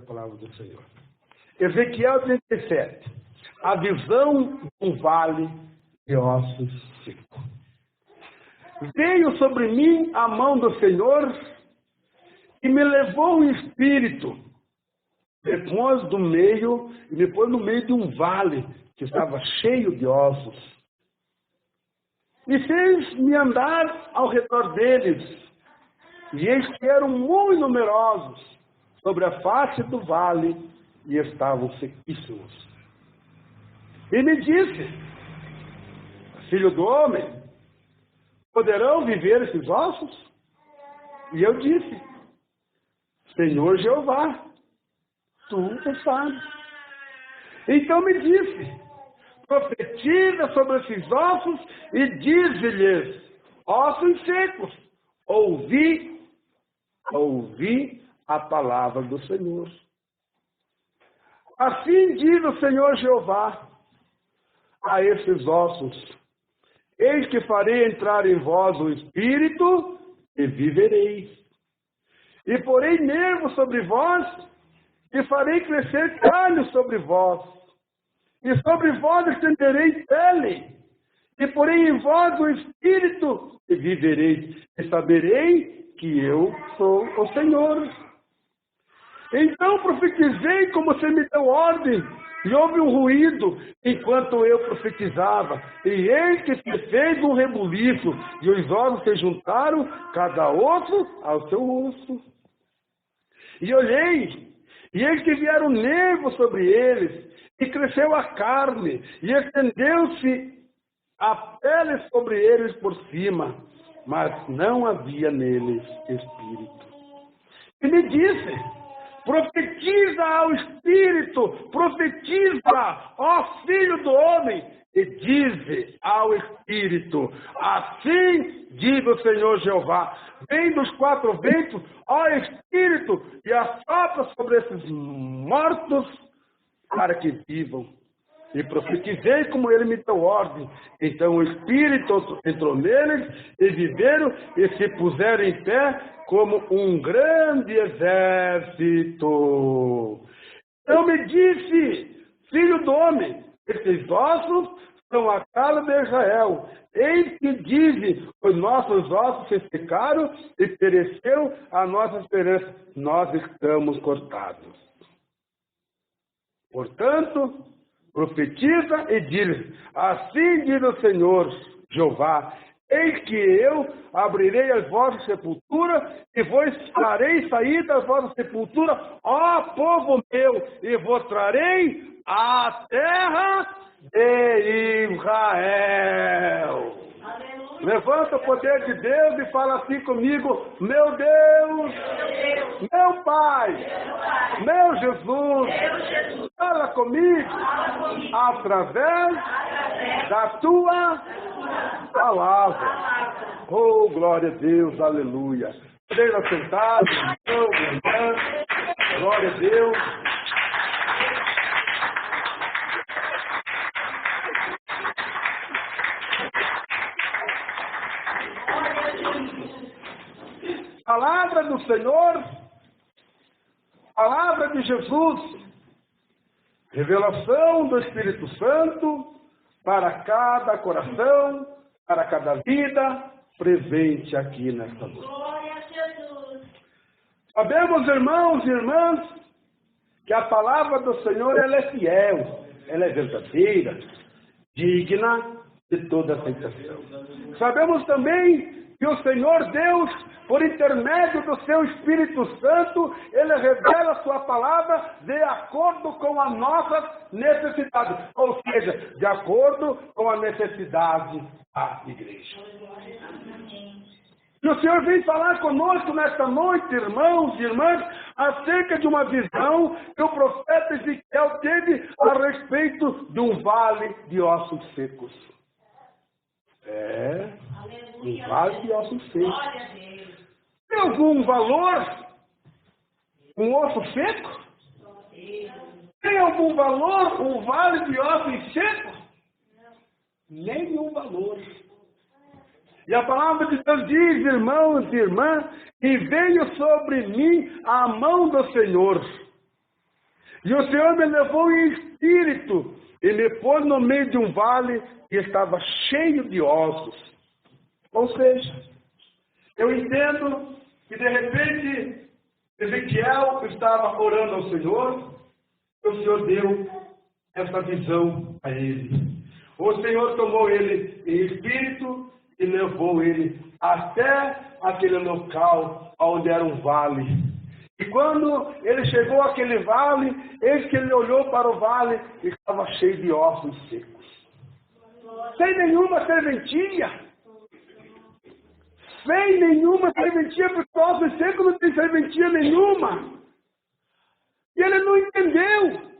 a palavra do Senhor. Ezequiel 37. A visão de um vale de ossos secos. Veio sobre mim a mão do Senhor e me levou o espírito. Me pôs no meio de um vale que estava cheio de ossos. E fez-me andar ao redor deles. E eis que eram muito numerosos sobre a face do vale e estavam sequíssimos. E me disse: filho do homem, poderão viver esses ossos? E eu disse: Senhor Jeová, tu o sabes. Então me disse: profetiza sobre esses ossos e dize-lhes: ossos secos, ouvi a palavra do Senhor. Assim diz o Senhor Jeová a esses ossos: eis que farei entrar em vós o espírito e vivereis. E porei nervos sobre vós e farei crescer carne sobre vós. E sobre vós estenderei pele. E porei em vós o espírito e vivereis. E saberei que eu sou o Senhor. Então profetizei como você me deu ordem. E houve um ruído enquanto eu profetizava. E eis que se fez um rebuliço. E os ossos se juntaram, cada osso ao seu osso. E olhei, e eis que vieram nervos sobre eles. E cresceu a carne. E estendeu-se a pele sobre eles por cima. Mas não havia neles espírito. E me disse: profetiza ao Espírito, profetiza, ó Filho do Homem, e dize ao Espírito: assim diz o Senhor Jeová, vem dos quatro ventos, ó Espírito, e assopra sobre esses mortos, para que vivam. E profetizei como ele me deu ordem. Então o Espírito entrou neles, e viveram, e se puseram em pé, como um grande exército. Então me disse: filho do homem, esses ossos são a casa de Israel. Eis que dizem: os nossos ossos se secaram e pereceu a nossa esperança. Nós estamos cortados. Portanto, profetiza e diz: assim diz o Senhor Jeová: eis que eu abrirei as vossas sepulturas e vos farei sair das vossas sepulturas, ó povo meu, e vos trarei a terra de Israel. Aleluia. Levanta o poder de Deus e fala assim comigo: meu Deus, meu Pai, meu Jesus, fala comigo através da tua palavra. Oh, glória a Deus, aleluia. Esteja sentado, meu irmão, glória a Deus. Palavra do Senhor, palavra de Jesus, revelação do Espírito Santo para cada coração, para cada vida presente aqui nesta noite. Glória a Jesus. Sabemos, irmãos e irmãs, que a palavra do Senhor ela é fiel, ela é verdadeira, digna de toda aceitação. Sabemos também que o Senhor Deus, por intermédio do seu Espírito Santo, ele revela a sua palavra de acordo com a nossa necessidade, ou seja, de acordo com a necessidade da igreja. E o Senhor vem falar conosco nesta noite, irmãos e irmãs, acerca de uma visão que o profeta Ezequiel teve a respeito de um vale de ossos secos. Um vale de ossos secos. Tem algum valor um osso seco? Tem algum valor um vale de ossos secos? Nenhum valor. E a palavra de Deus diz, irmãos e irmãs, que veio sobre mim a mão do Senhor. E o Senhor me levou em espírito e me pôs no meio de um vale que estava cheio de ossos. Ou seja, eu entendo que de repente Ezequiel estava orando ao Senhor, e o Senhor deu essa visão a ele. O Senhor tomou ele em espírito e levou ele até aquele local onde era um vale. E quando ele chegou àquele vale, eis que ele olhou para o vale e estava cheio de ossos secos. Sem nenhuma serventia. Sem nenhuma serventia, porque ossos secos não tem serventia nenhuma. E ele não entendeu.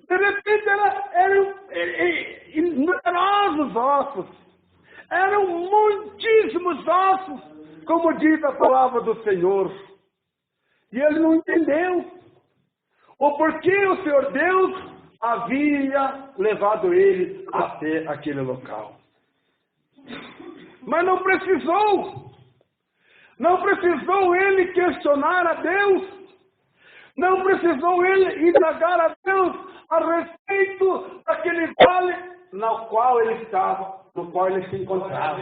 De repente eram numerosos ossos. Eram muitíssimos ossos, como diz a palavra do Senhor. E ele não entendeu o porquê o Senhor Deus havia levado ele até aquele local. Mas não precisou. Não precisou ele questionar a Deus. Não precisou ele indagar a Deus a respeito daquele vale no qual ele estava, no qual ele se encontrava.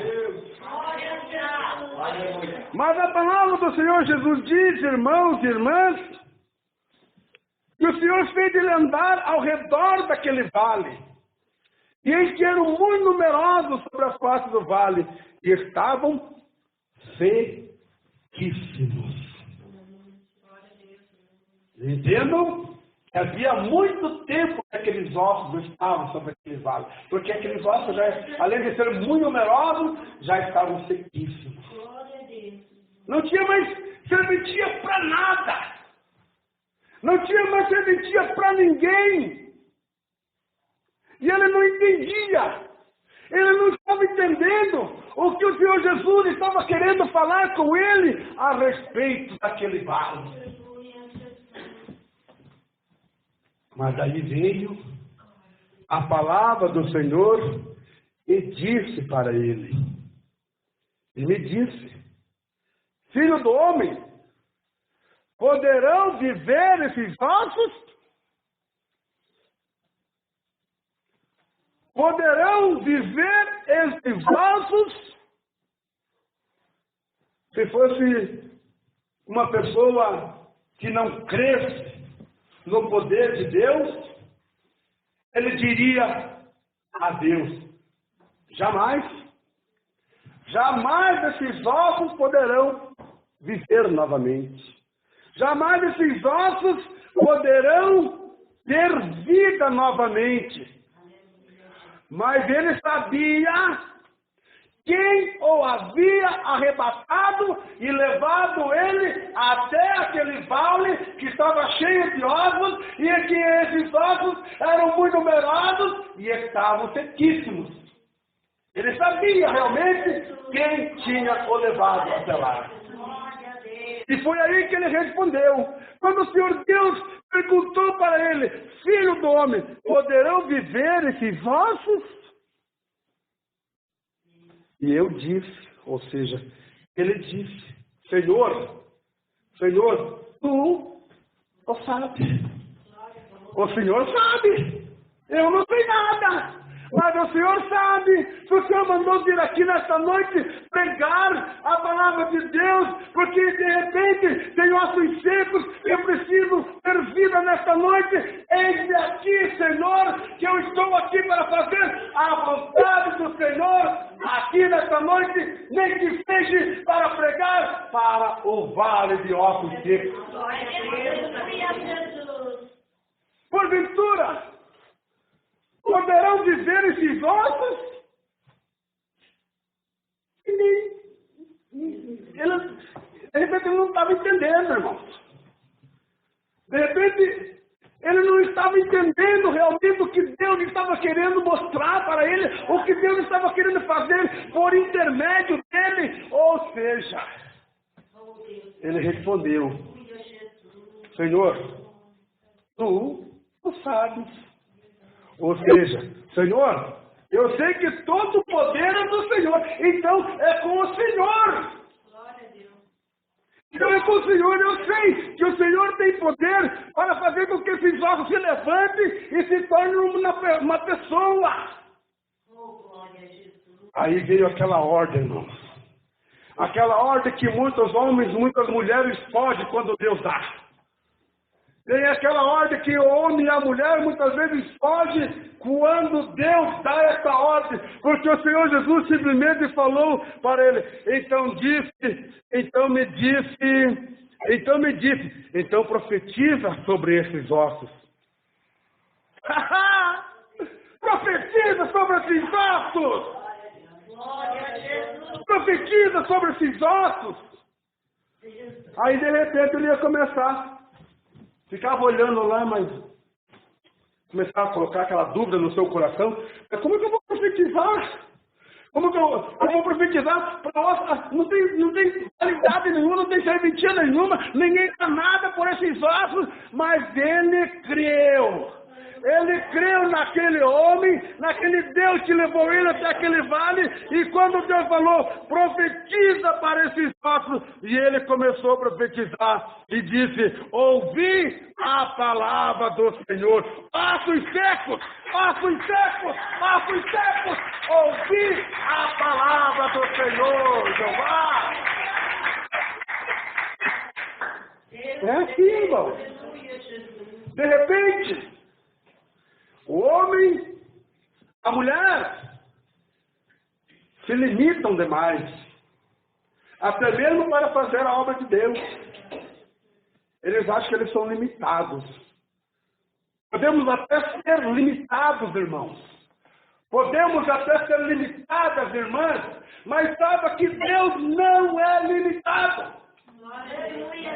Mas a palavra do Senhor Jesus diz, irmãos e irmãs, que o Senhor fez ele andar ao redor daquele vale. E eles que eram muito numerosos sobre as faces do vale, e estavam sequíssimos. Entendam? Havia muito tempo que aqueles ossos estavam sobre aquele vale. Porque aqueles ossos, além de serem muito numerosos, já estavam sequíssimos. Não tinha mais serventia para nada. Não tinha mais serventia para ninguém. E ele não entendia. Ele não estava entendendo o que o Senhor Jesus estava querendo falar com ele a respeito daquele vale. Mas daí veio a palavra do Senhor e disse para ele. E me disse, filho do homem, poderão viver esses ossos? Poderão viver esses ossos? Se fosse uma pessoa que não cresce no poder de Deus, ele diria a Deus, jamais esses ossos poderão viver novamente. Jamais esses ossos poderão ter vida novamente. Mas ele sabia quem o havia arrebatado e levado ele até aquele vale que estava cheio de ossos, e que esses ossos eram muito numerosos e estavam sequíssimos. Ele sabia realmente quem tinha o levado até lá. E foi aí que ele respondeu. Quando o Senhor Deus perguntou para ele, filho do homem, poderão viver esses ossos? E eu disse, ou seja, ele disse, Senhor, tu o sabe. O Senhor sabe. Eu não sei nada. Mas o Senhor sabe. Se o Senhor mandou vir aqui nesta noite pregar a palavra de Deus, porque de repente tem ossos secos, eu preciso ter vida nesta noite. Eis-me aqui, Senhor, que eu estou aqui para fazer a vontade do Senhor aqui nesta noite, nem que seja para pregar para o vale de ossos secos. Porventura, poderão viver esses ossos? Ele, de repente, ele não estava entendendo, irmãos. De repente, ele não estava entendendo realmente o que Deus estava querendo mostrar para ele, o que Deus estava querendo fazer por intermédio dele. Ou seja, ele respondeu, Senhor, tu sabes. Ou seja, Senhor, eu sei que todo o poder é do Senhor, então é com o Senhor. Então é com o Senhor, eu sei que o Senhor tem poder para fazer com que esses ossos se levantem e se tornem uma pessoa. Aí veio aquela ordem, irmãos. Aquela ordem que muitos homens, muitas mulheres fogem quando Deus dá. Tem aquela ordem que o homem e a mulher muitas vezes fogem quando Deus dá essa ordem. Porque o Senhor Jesus simplesmente falou para ele. Então me disse, então profetiza sobre esses ossos. Profetiza sobre esses ossos. Profetiza sobre esses ossos. Aí de repente ele ia começar. Ficava olhando lá, mas começava a colocar aquela dúvida no seu coração. Mas como é que eu vou profetizar? Como que eu vou profetizar para ossos? Não tem qualidade nenhuma, não tem serventia nenhuma, ninguém dá nada por esses ossos, mas ele creu. Ele creu naquele homem, naquele Deus que levou ele até aquele vale, e quando Deus falou, profetiza para esses ossos, e ele começou a profetizar, e disse, ouvi a palavra do Senhor, ossos secos, ossos secos, ossos secos, ouvi a palavra do Senhor, Jeová. É assim, irmão. De repente, o homem, a mulher, se limitam demais, até mesmo para fazer a obra de Deus. Eles acham que eles são limitados. Podemos até ser limitados, irmãos. Podemos até ser limitadas, irmãs, mas saiba que Deus não é limitado.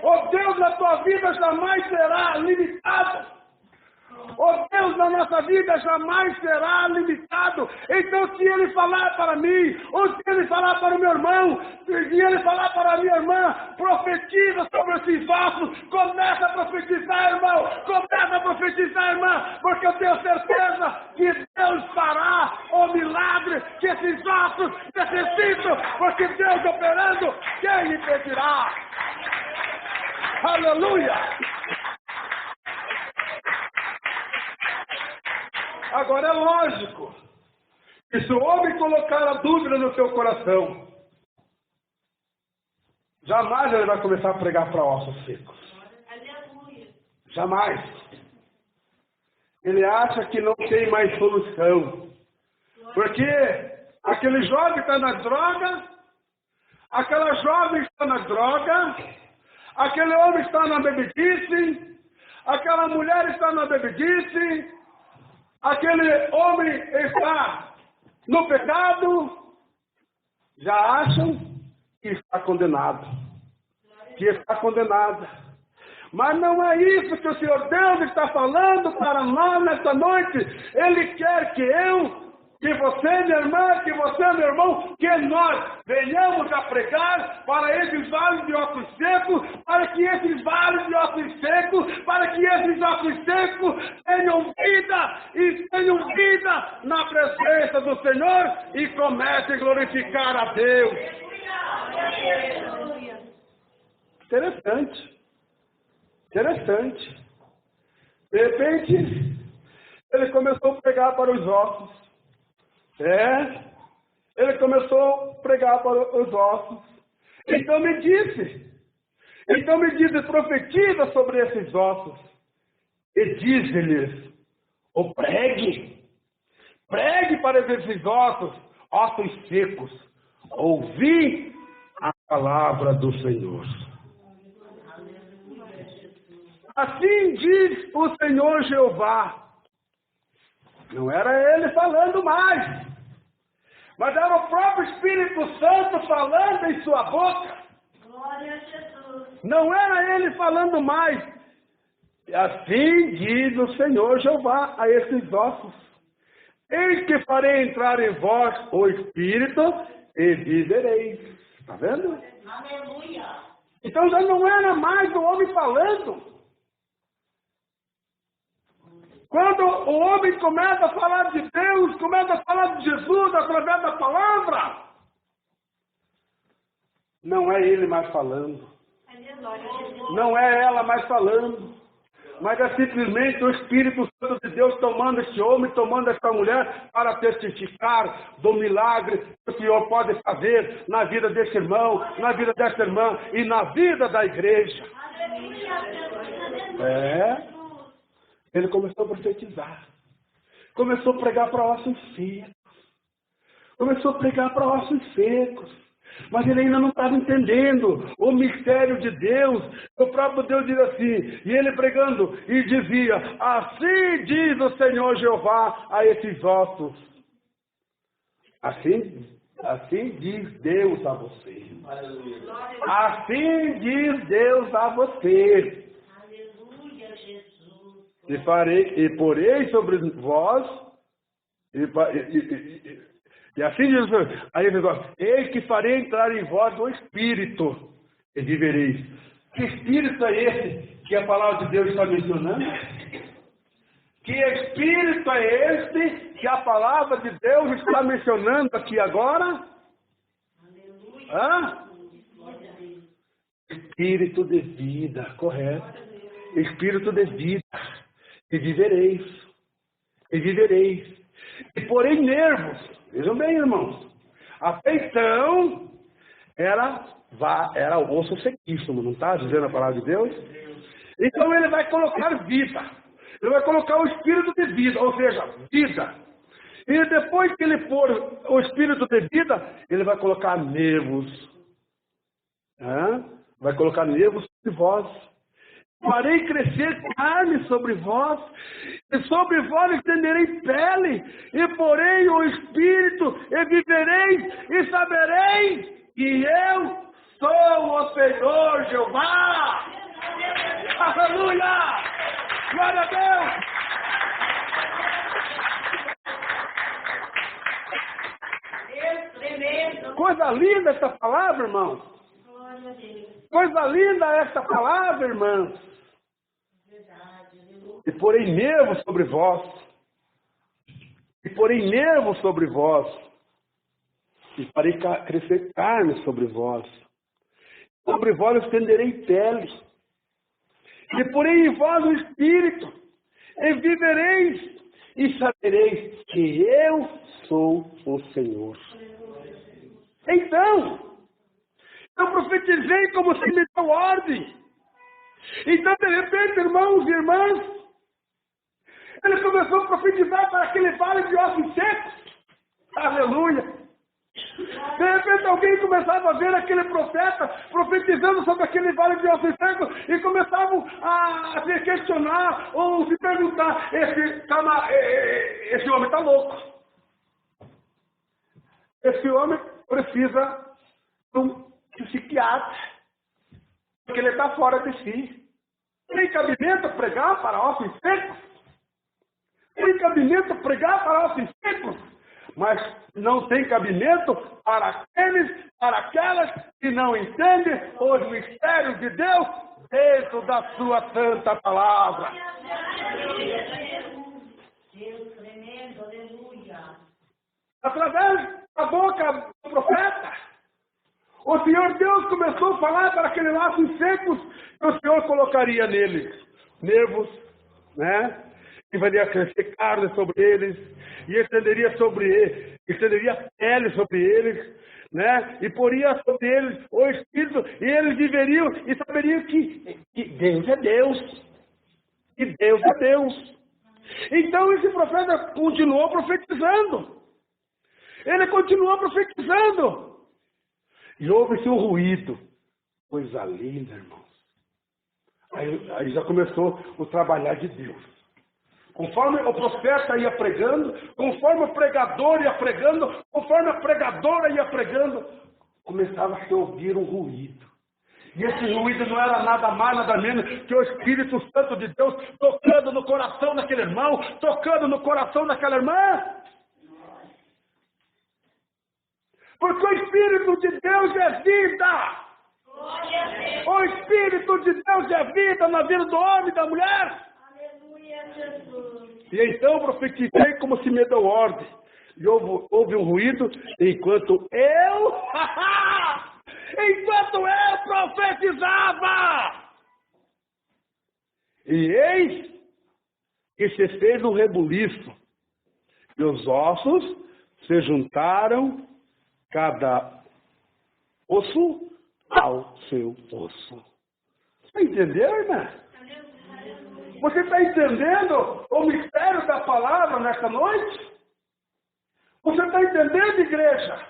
O Deus na tua vida jamais será limitado. O Deus na nossa vida jamais será limitado. Então, se Ele falar para mim, ou se Ele falar para o meu irmão, se Ele falar para a minha irmã, profetiza sobre esses ossos, começa a profetizar, irmão, começa a profetizar, irmã, porque eu tenho certeza que Deus fará o milagre que esses ossos necessitam, porque Deus operando, quem impedirá? Aleluia! Agora é lógico que se o homem colocar a dúvida no seu coração, jamais ele vai começar a pregar para ossos secos. Jamais. Ele acha que não tem mais solução. Porque aquele jovem está na droga, aquela jovem está na droga, aquele homem está na bebedice, aquela mulher está na bebedice, aquele homem está no pecado, já acham que está condenado, que está condenada. Mas não é isso que o Senhor Deus está falando para nós nesta noite. Ele quer que eu, que você, minha irmã, que você, meu irmão, que nós venhamos a pregar para esses vales de ossos secos, para que esses vales de ossos secos, para que esses ossos secos tenham vida e tenham vida na presença do Senhor e comecem a glorificar a Deus. Interessante. Interessante. De repente, ele começou a pregar para os ossos. Ele começou a pregar para os ossos. Então me disse, profetiza sobre esses ossos. E diz-lhes, pregue para esses ossos secos. Ouvi a palavra do Senhor. Assim diz o Senhor Jeová. Não era ele falando mais, mas era o próprio Espírito Santo falando em sua boca. Glória a Jesus. Não era ele falando mais. Assim diz o Senhor Jeová a esses ossos. Eis que farei entrar em vós o Espírito e vivereis. Está vendo? Aleluia. Então já não era mais o homem falando. Quando o homem começa a falar de Deus, começa a falar de Jesus através da palavra, não é ele mais falando. Não é ela mais falando, mas é simplesmente o Espírito Santo de Deus tomando este homem, tomando esta mulher para testificar do milagre que o Senhor pode fazer na vida desse irmão, na vida dessa irmã e na vida da igreja. Ele começou a profetizar, começou a pregar para ossos secos, começou a pregar para ossos secos. Mas ele ainda não estava entendendo o mistério de Deus. O próprio Deus diz assim, e ele pregando, e dizia, assim diz o Senhor Jeová a esses ossos. Assim diz Deus a você. Assim diz Deus a você. Aleluia, Jesus. E porei sobre vós, e assim diz, aí ele diz, eis que farei entrar em vós o Espírito, e vivereis. Que Espírito é esse que a palavra de Deus está mencionando? Que Espírito é este que a palavra de Deus está mencionando aqui agora? Hã? Espírito de vida, correto. Espírito de vida, e vivereis. E vivereis. E porém nervos. Vejam bem, irmãos. Até então, era o osso sequíssimo, não está dizendo a palavra de Deus? Então ele vai colocar vida. Ele vai colocar o espírito de vida, ou seja, vida. E depois que ele pôr o espírito de vida, ele vai colocar nervos. Vai colocar nervos sobre vós. Farei crescer carne sobre vós, e sobre vós estenderei pele, e porei o Espírito, e vivereis, e sabereis que eu sou o Senhor Jeová. Aleluia! Glória a Deus tremendo. Coisa linda essa palavra, irmão. Glória a Deus. Coisa linda essa palavra, irmãos. Verdade, aleluia. E porei nervos sobre vós. E porei nervos sobre vós. E farei crescer carne sobre vós. Sobre vós estenderei pele. E porei em vós o Espírito. E vivereis. E sabereis que eu sou o Senhor. Então, eu profetizei como se me deu ordem. Então, de repente, irmãos e irmãs, ele começou a profetizar para aquele vale de ossos secos. Aleluia! De repente, alguém começava a ver aquele profeta profetizando sobre aquele vale de ossos secos e começavam a se questionar ou se perguntar, esse homem está louco. Esse homem precisa de um psiquiatra, porque ele está fora de si. Tem cabimento pregar para ossos secos? Tem cabimento pregar para ossos secos? Mas não tem cabimento para aquelas que não entendem os mistérios de Deus dentro da sua santa palavra. Deus tremendo, aleluia. Através da boca do profeta, o Senhor Deus começou a falar para aqueles laços secos que o Senhor colocaria neles. Nervos, né? E faria crescer carne sobre eles. E estenderia pele sobre eles. Né? E poria sobre eles o Espírito. E eles viveriam e saberiam que Deus é Deus. Que Deus é Deus. Então esse profeta continuou profetizando. Ele continuou profetizando. E houve-se um ruído. Coisa linda, irmãos. Aí já começou o trabalhar de Deus. Conforme o profeta ia pregando, conforme o pregador ia pregando, conforme a pregadora ia pregando, começava a se ouvir um ruído. E esse ruído não era nada mais, nada menos que o Espírito Santo de Deus tocando no coração daquele irmão, tocando no coração daquela irmã. Porque o Espírito de Deus é vida. O Espírito de Deus é vida na vida do homem e da mulher. Aleluia, Jesus. E então profetizei como se me deu ordem. E houve um ruído, enquanto enquanto eu profetizava. E eis que se fez um rebuliço, e os ossos se juntaram, cada osso ao seu osso. Você entendeu, irmã? Você está entendendo o mistério da palavra nessa noite? Você está entendendo, igreja?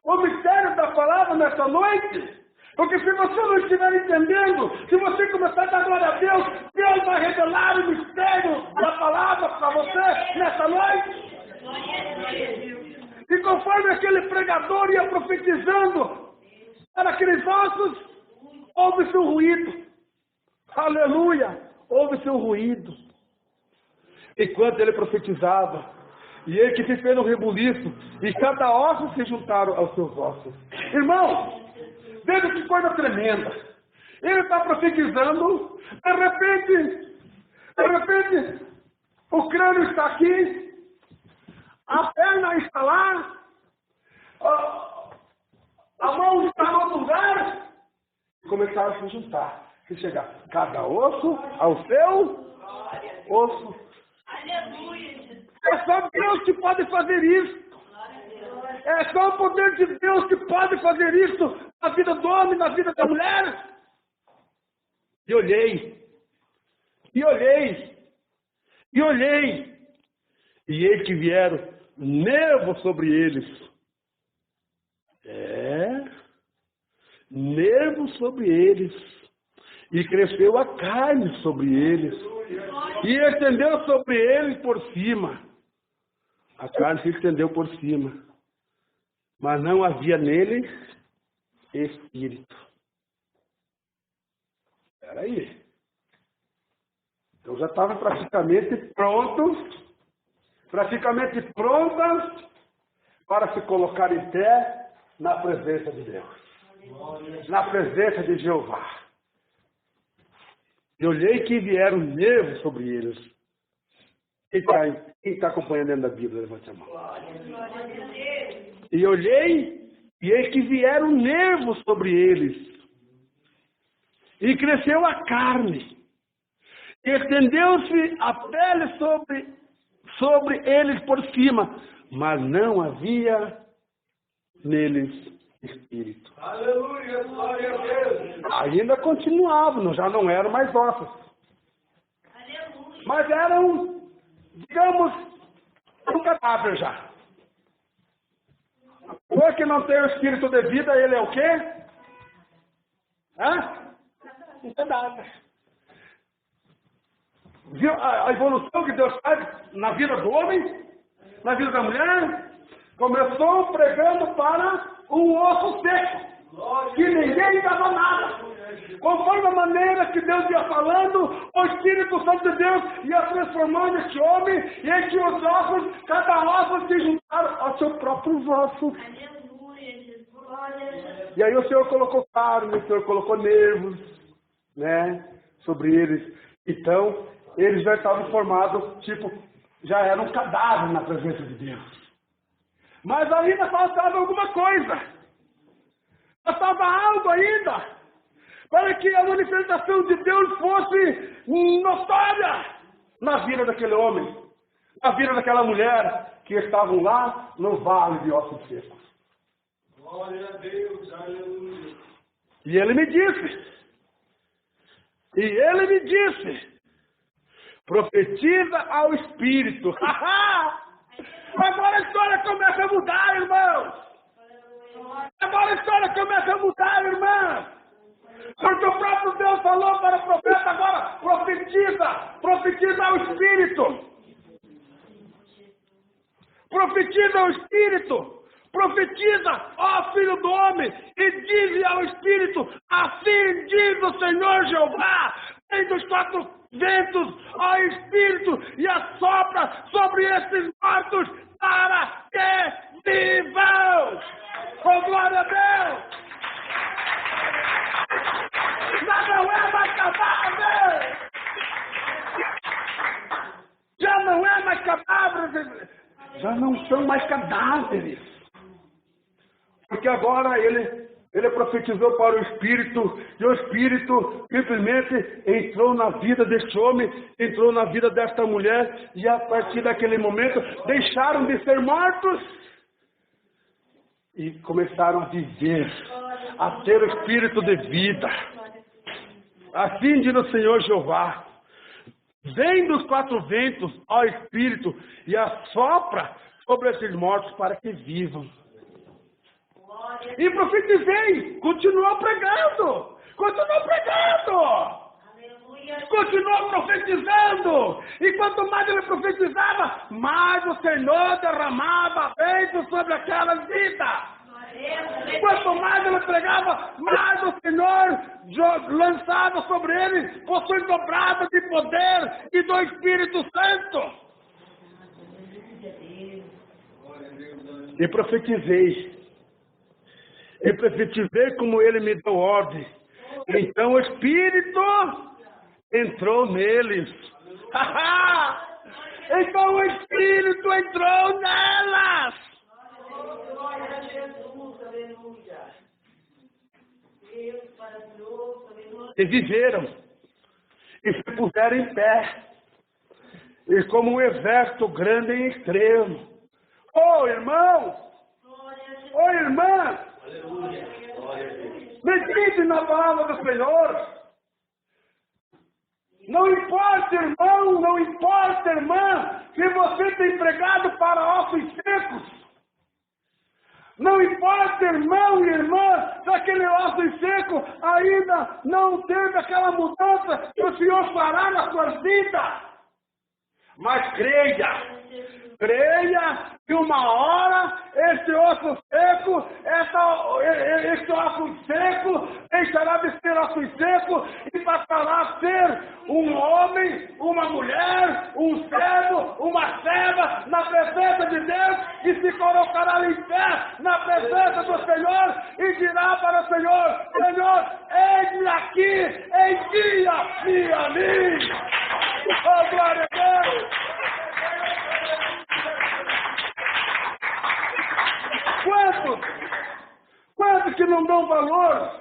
O mistério da palavra nessa noite? Porque se você não estiver entendendo, se você começar a dar glória a Deus, Deus vai revelar o mistério da palavra para você nessa noite. E conforme aquele pregador ia profetizando para aqueles ossos, houve-se um ruído. Aleluia! Houve-se um ruído. Enquanto ele profetizava, e ele que se fez um rebuliço, e cada osso se juntaram aos seus ossos. Irmão, veja que coisa tremenda. Ele está profetizando, de repente, o crânio está aqui, a perna está lá, a mão está no outro lugar, e começaram a se juntar. Se chegar cada osso ao seu osso. É só Deus que pode fazer isso. É só o poder de Deus que pode fazer isso na vida do homem, na vida da mulher. E olhei, e eis que vieram nervos sobre eles. Nervos sobre eles. E cresceu a carne sobre eles. E estendeu sobre eles por cima. A carne se estendeu por cima. Mas não havia nele espírito. Espera aí. Eu já estava praticamente pronta para se colocar em pé na presença de Deus. Na presença de Jeová. Eu olhei que vieram nervos sobre eles. Quem está acompanhando dentro da Bíblia, levante a mão. E olhei, e eis que vieram nervos sobre eles. E cresceu a carne. E estendeu-se a pele sobre eles por cima. Mas não havia neles espírito. Aleluia, glória a Deus. Ainda continuavam, já não eram mais ossos. Mas eram, digamos, um cadáver já. Porque não tem o espírito de vida, ele é o quê? Um cadáver. Viu a evolução que Deus faz na vida do homem, na vida da mulher? Começou pregando para um osso seco, que ninguém dava nada. Conforme a maneira que Deus ia falando, o Espírito Santo de Deus ia transformando este homem, e este os ossos, cada osso se juntaram aos seus próprios ossos. E aí o Senhor colocou carne, o Senhor colocou nervos, sobre eles. Então, eles já estavam formados, já eram um cadáver na presença de Deus. Mas ainda faltava alguma coisa. Faltava algo ainda. Para que a manifestação de Deus fosse notória na vida daquele homem. Na vida daquela mulher que estavam lá no vale de ossos secos. Glória a Deus, aleluia. E ele me disse, profetiza ao Espírito. Agora a história começa a mudar, irmãos. Agora a história começa a mudar, irmãos. Porque o próprio Deus falou para o profeta, agora profetiza ao Espírito. Profetiza ao Espírito. Profetiza, ó Filho do Homem, e diz ao Espírito, assim diz o Senhor Jeová, vem dos quatro ventos, ó Espírito, e assopra sobre esses mortos para que vivam. Oh, glória a Deus! Já não é mais cadáver! Já não é mais cadáveres! Já não são mais cadáveres! Porque agora ele Ele profetizou para o Espírito, e o Espírito simplesmente entrou na vida deste homem, entrou na vida desta mulher, e a partir daquele momento deixaram de ser mortos e começaram a viver, a ter o Espírito de vida. Assim diz o Senhor Jeová: vem dos quatro ventos, ó Espírito, e assopra sobre esses mortos para que vivam. E profetizei, continuou pregando, continuou profetizando. E quanto mais ele profetizava, mais o Senhor derramava bênção sobre aquela vida. Quanto mais ele pregava, mais o Senhor lançava sobre ele poções dobradas de poder e do Espírito Santo. E profetizei como ele me deu ordem. Então o Espírito entrou neles. Então o Espírito entrou nelas. Glória a Jesus, aleluia. Deus maravilhoso, aleluia. E viveram. E se puseram em pé. E como um exército grande e extremo. Oh, irmão! Oh, irmã! Medite na palavra do Senhor. Não importa, irmão, não importa, irmã, se você tem pregado para ossos secos. Não importa, irmão e irmã, se aquele osso seco ainda não teve aquela mudança que o Senhor fará na sua vida. Mas creia que uma hora esse osso seco deixará de ser osso seco e passará a ser um homem, uma mulher, um servo, uma serva na presença de Deus, e se colocará em pé na presença do Senhor e dirá para o Senhor: Senhor, eis-me aqui, envia-me a mim. Oh, glória a Deus! Quantos que não dão valor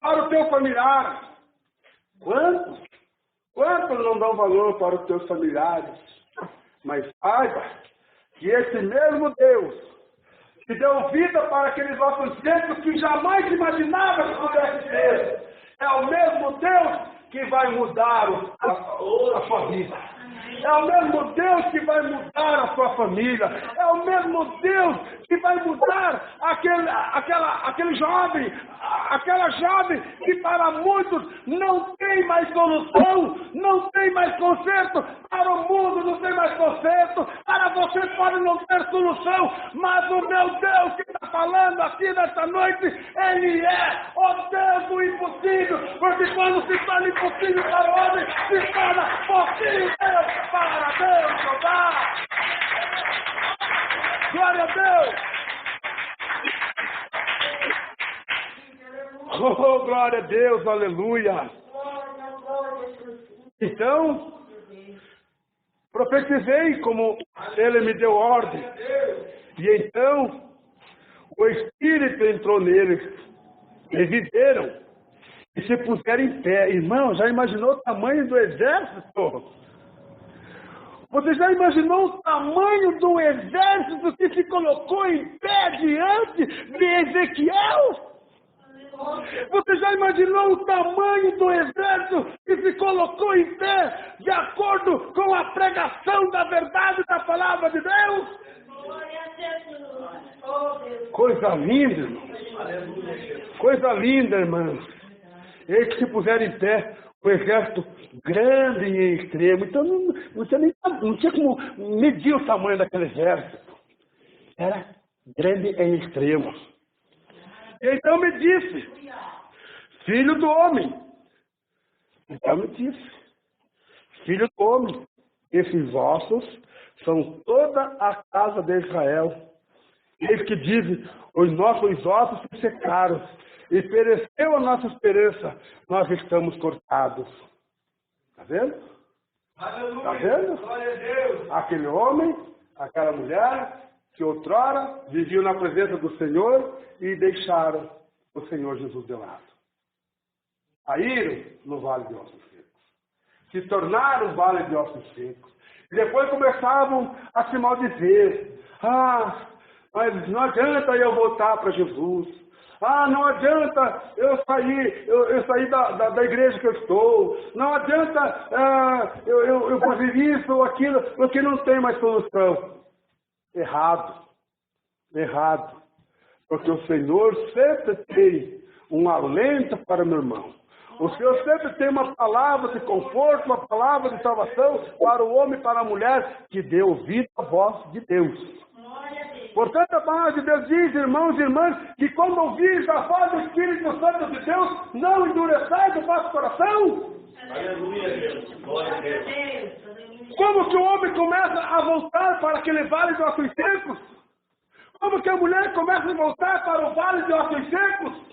para o teu familiar? Quantos não dão valor para os teus familiares? Mas saiba que esse mesmo Deus que deu vida para aqueles ossos secos que jamais imaginava que pudesse ser, é o mesmo Deus que vai mudar a sua vida. É o mesmo Deus que vai mudar a sua família. É o mesmo Deus que vai mudar aquele jovem, aquela jovem que para muitos não tem mais solução, não tem mais conserto. Para o mundo não tem mais conserto. Para você pode não ter solução. Mas o meu Deus que está falando aqui nesta noite, Ele é o Deus do impossível. Porque quando se torna impossível para o homem, se torna possível para Deus, Jeová. Glória a Deus. Oh, glória a Deus, aleluia. Então, profetizei como ele me deu ordem. E então, o Espírito entrou neles. E viveram. E se puseram em pé. Irmão, já imaginou o tamanho do exército? Você já imaginou o tamanho do exército que se colocou em pé diante de Ezequiel? Você já imaginou o tamanho do exército que se colocou em pé de acordo com a pregação da verdade da palavra de Deus? Coisa linda, irmão. Coisa linda, irmão. Eles que se puseram em pé, o exército grande e extremo. Então não tinha como medir o tamanho daquele exército. Era grande e extremo. E então me disse: filho do homem. Então me disse: filho do homem, esses ossos são toda a casa de Israel. Eles que dizem: os nossos ossos se secaram e pereceu a nossa esperança, nós estamos cortados. Está vendo? Está vendo? Glória a Deus. Aquele homem, aquela mulher que outrora viviam na presença do Senhor e deixaram o Senhor Jesus de lado. Caíram no vale de ossos secos. Se tornaram vale de ossos secos. E depois começavam a se maldizer. Mas não adianta eu voltar para Jesus. Não adianta eu sair da igreja que eu estou. Não adianta eu fazer isso ou aquilo, porque não tem mais solução. Errado. Porque o Senhor sempre tem um alento para o meu irmão. O Senhor sempre tem uma palavra de conforto, uma palavra de salvação para o homem e para a mulher que dê ouvido à voz de Deus. Portanto, a palavra de Deus diz, irmãos e irmãs, que quando ouvires a voz do Espírito Santo de Deus, não endureçais o vosso coração. Aleluia, Deus. Glória a Deus. Como que o homem começa a voltar para aquele vale de ossos secos? Como que a mulher começa a voltar para o vale de ossos secos?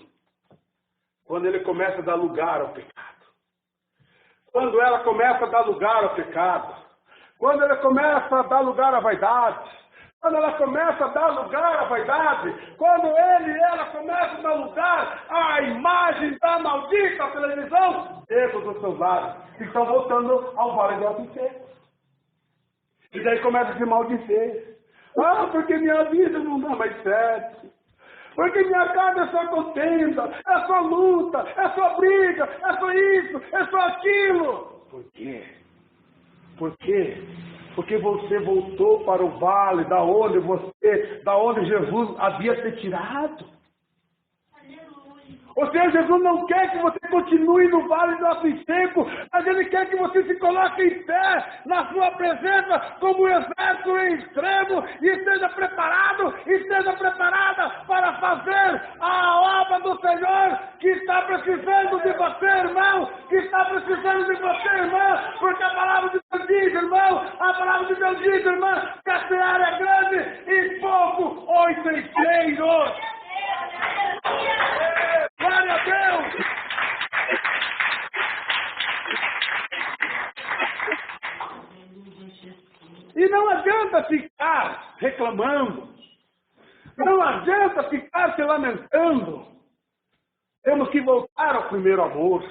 Quando ele começa a dar lugar ao pecado. Quando ela começa a dar lugar ao pecado. Quando ele começa a dar lugar à vaidade. Quando ela começa a dar lugar à vaidade, quando ele e ela começam a dar lugar à imagem da maldita televisão, dentro dos seus lares, que estão voltando ao vale de ossos secos. E daí começa a se maldizer. Porque minha vida não dá mais certo. Porque minha casa é só contenda, é só luta, é só briga, é só isso, é só aquilo. Por quê? Por quê? Porque você voltou para o vale da onde Jesus havia te tirado. Ou seja, Jesus não quer que você continue no vale do ossos secos, mas Ele quer que você se coloque em pé na sua presença como um exército em extremo e esteja preparado, esteja preparada para fazer a obra do Senhor que está precisando de você, irmão, que está precisando de você, irmão, porque a palavra de Deus diz, irmão, a palavra de Deus diz, irmão, que a seara é grande e pouco os ceifeiros. Glória a Deus! E não adianta ficar reclamando. Não adianta ficar se lamentando. Temos que voltar ao primeiro amor.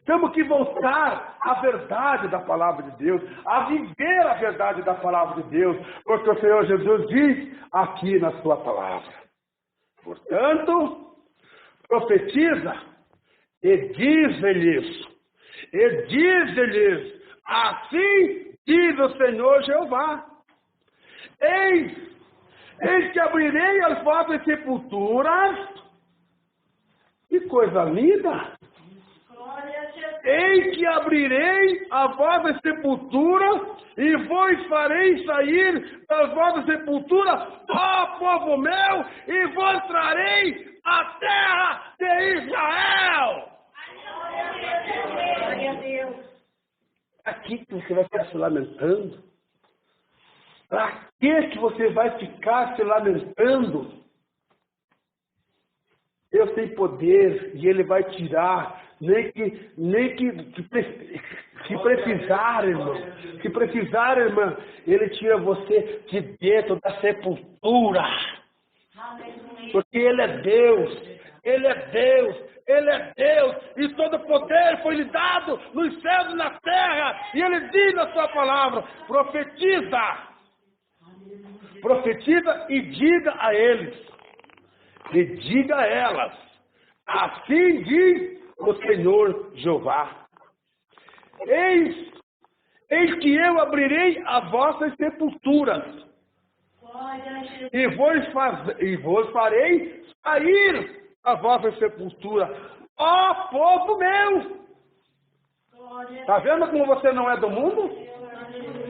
Temos que voltar à verdade da palavra de Deus, a viver a verdade da palavra de Deus, porque o Senhor Jesus diz aqui na sua palavra. Portanto, profetiza e diz-lhes, assim diz o Senhor Jeová, eis que abrirei as vossas sepulturas, que coisa linda! Eis que abrirei a vossa sepultura e vos farei sair das vossas sepulturas, ó povo meu, e vos trarei a terra de Israel. Glória a Deus. Aqui que você vai ficar se lamentando? Para que você vai ficar se lamentando? Deus tem poder e Ele vai tirar. Se precisar, irmão. Se precisar, irmã, Ele tira você de dentro da sepultura. Porque Ele é Deus. Ele é Deus. Ele é Deus. E todo poder foi lhe dado nos céus e na terra. E Ele diz na sua palavra, profetiza. Profetiza e diga a eles. E diga a elas. Assim diz o Senhor Jeová. Eis que eu abrirei as vossas sepulturas e vos farei sair a vossa sepultura, ó povo meu. Está vendo como você não é do mundo?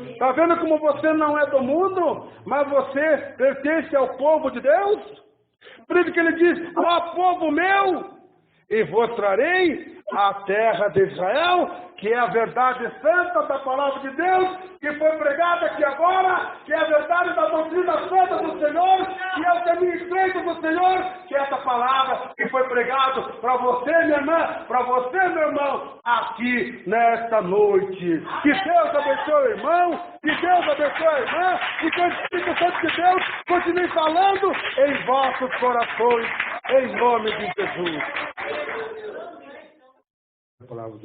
Está vendo como você não é do mundo, mas você pertence ao povo de Deus? Por isso que ele diz, ó povo meu, e vos trarei a terra de Israel, que é a verdade santa da palavra de Deus, que foi pregada aqui agora, que é a verdade da doutrina santa do Senhor, que é o caminho estreito do Senhor, que é essa palavra que foi pregada para você, minha irmã, para você, meu irmão, aqui nesta noite. Que Deus abençoe, irmão, que Deus abençoe, irmã, e que o Espírito Santo de Deus continue falando em vossos corações. Em nome de Jesus. A palavra